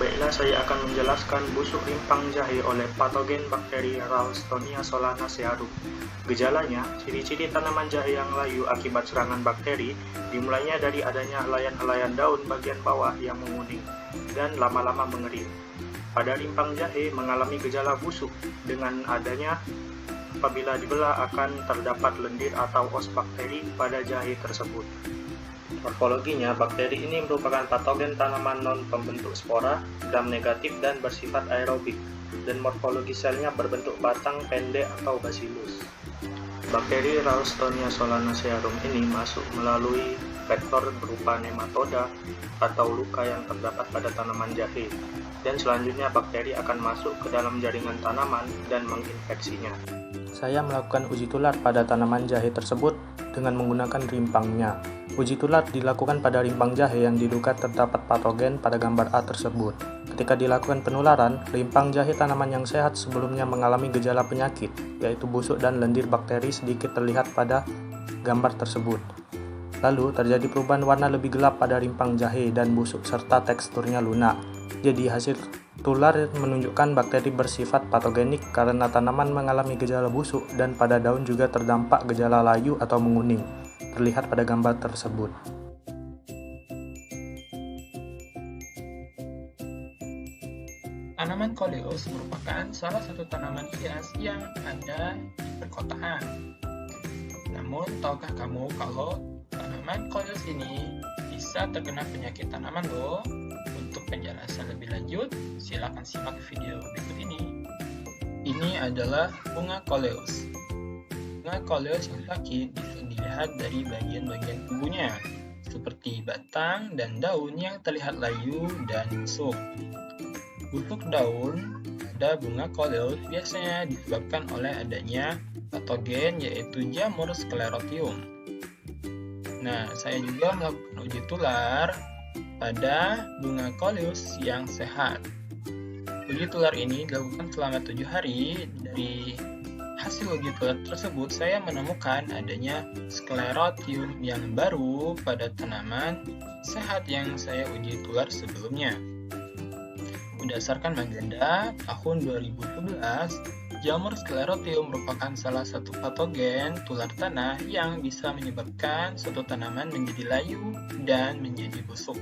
Baiklah, saya akan menjelaskan busuk rimpang jahe oleh patogen bakteri Ralstonia solanacearum. Gejalanya, ciri-ciri tanaman jahe yang layu akibat serangan bakteri dimulainya dari adanya helaian-helaian daun bagian bawah yang menguning dan lama-lama mengering. Pada rimpang jahe mengalami gejala busuk dengan adanya apabila dibelah akan terdapat lendir atau os bakteri pada jahe tersebut. Morfologinya, bakteri ini merupakan patogen tanaman non-pembentuk spora, gram negatif dan bersifat aerobik, dan morfologi selnya berbentuk batang pendek atau bacillus. Bakteri Ralstonia solanacearum ini masuk melalui vektor berupa nematoda atau luka yang terdapat pada tanaman jahe, dan selanjutnya bakteri akan masuk ke dalam jaringan tanaman dan menginfeksinya. Saya melakukan uji tular pada tanaman jahe tersebut dengan menggunakan rimpangnya. Uji tular dilakukan pada rimpang jahe yang diduga terdapat patogen pada gambar A tersebut. Ketika dilakukan penularan, rimpang jahe tanaman yang sehat sebelumnya mengalami gejala penyakit, yaitu busuk dan lendir bakteri sedikit terlihat pada gambar tersebut. Lalu terjadi perubahan warna lebih gelap pada rimpang jahe dan busuk serta teksturnya lunak. Jadi hasil tular menunjukkan bakteri bersifat patogenik karena tanaman mengalami gejala busuk dan pada daun juga terdampak gejala layu atau menguning, terlihat pada gambar tersebut. Tanaman koleus merupakan salah satu tanaman hias yang ada di perkotaan. Namun, tahukah kamu kalau tanaman koleus ini bisa terkena penyakit tanaman loh? Untuk penjelasan lebih lanjut, silakan simak video berikut ini. Ini adalah bunga koleus. Bunga koleus yang sakit bisa dilihat dari bagian-bagian tubuhnya, seperti batang dan daun yang terlihat layu dan busuk. Busuk daun pada bunga koleus biasanya disebabkan oleh adanya patogen yaitu jamur Sclerotium. Nah, saya juga melakukan uji tular pada bunga koleus yang sehat. Uji tular ini dilakukan selama 7 hari. Dari hasil uji tular tersebut, saya menemukan adanya Sclerotium yang baru pada tanaman sehat yang saya uji tular sebelumnya. Berdasarkan Maganda tahun 2011, jamur Sclerotium merupakan salah satu patogen tular tanah yang bisa menyebabkan suatu tanaman menjadi layu dan menjadi busuk.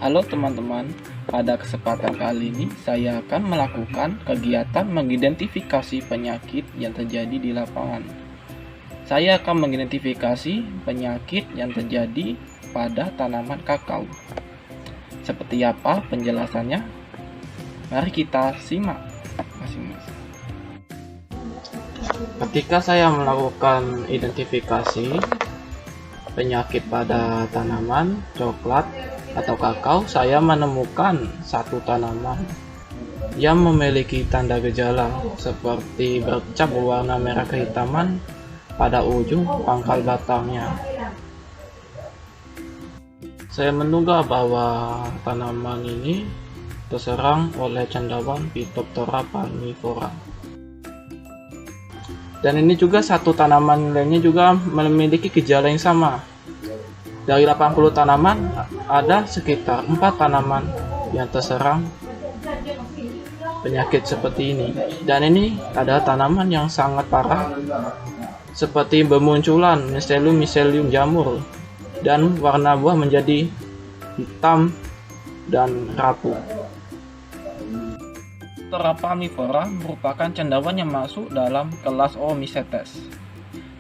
Halo teman-teman, pada kesempatan kali ini saya akan melakukan kegiatan mengidentifikasi penyakit yang terjadi di lapangan. Saya akan mengidentifikasi penyakit yang terjadi pada tanaman kakao. Seperti apa penjelasannya? Mari kita simak masing-masing. Ketika saya melakukan identifikasi penyakit pada tanaman coklat atau kakao, saya menemukan satu tanaman yang memiliki tanda gejala seperti bercak berwarna merah kehitaman pada ujung pangkal batangnya. Saya menduga bahwa tanaman ini terserang oleh cendawan Phytophthora palmifera. Dan ini juga satu tanaman lainnya juga memiliki gejala yang sama. Dari 80 tanaman, ada sekitar 4 tanaman yang terserang penyakit seperti ini. Dan ini adalah tanaman yang sangat parah, seperti bermunculan miselium jamur, dan warna buah menjadi hitam dan rapuh. Phytophthora palmifera merupakan cendawan yang masuk dalam kelas Oomycetes.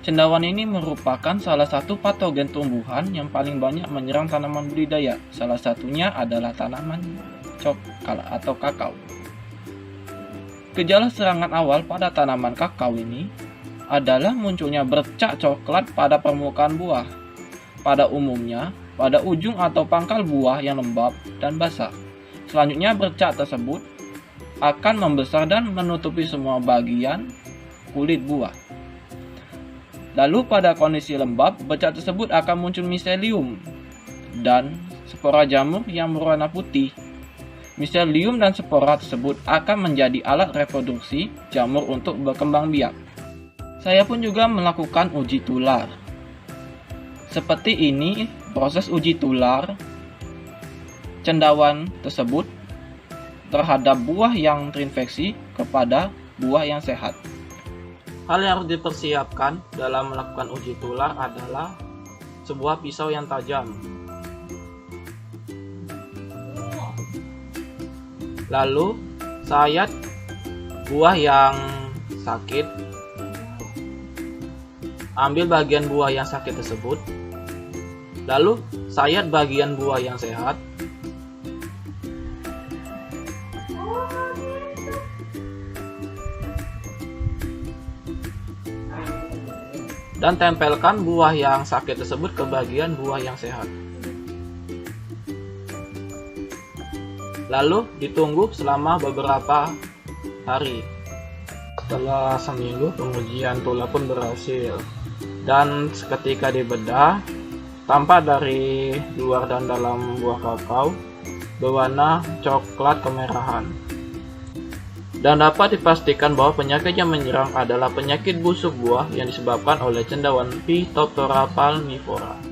Cendawan ini merupakan salah satu patogen tumbuhan yang paling banyak menyerang tanaman budidaya. Salah satunya adalah tanaman coklat atau kakao. Gejala serangan awal pada tanaman kakao ini adalah munculnya bercak coklat pada permukaan buah. Pada umumnya, pada ujung atau pangkal buah yang lembab dan basah. Selanjutnya bercak tersebut akan membesar dan menutupi semua bagian kulit buah. Lalu pada kondisi lembab, bercak tersebut akan muncul miselium dan spora jamur yang berwarna putih. Miselium dan spora tersebut akan menjadi alat reproduksi jamur untuk berkembang biak. Saya pun juga melakukan uji tular. Seperti ini proses uji tular cendawan tersebut terhadap buah yang terinfeksi kepada buah yang sehat. Hal yang harus dipersiapkan dalam melakukan uji tular adalah sebuah pisau yang tajam. Lalu, sayat buah yang sakit. Ambil bagian buah yang sakit tersebut. Lalu, sayat bagian buah yang sehat. Dan tempelkan buah yang sakit tersebut ke bagian buah yang sehat. Lalu ditunggu selama beberapa hari. Setelah seminggu pengujian tular pun berhasil. Dan seketika dibedah, tampak dari luar dan dalam buah kakao berwarna coklat kemerahan. Dan dapat dipastikan bahwa penyakit yang menyerang adalah penyakit busuk buah yang disebabkan oleh cendawan Phytophthora palmivora.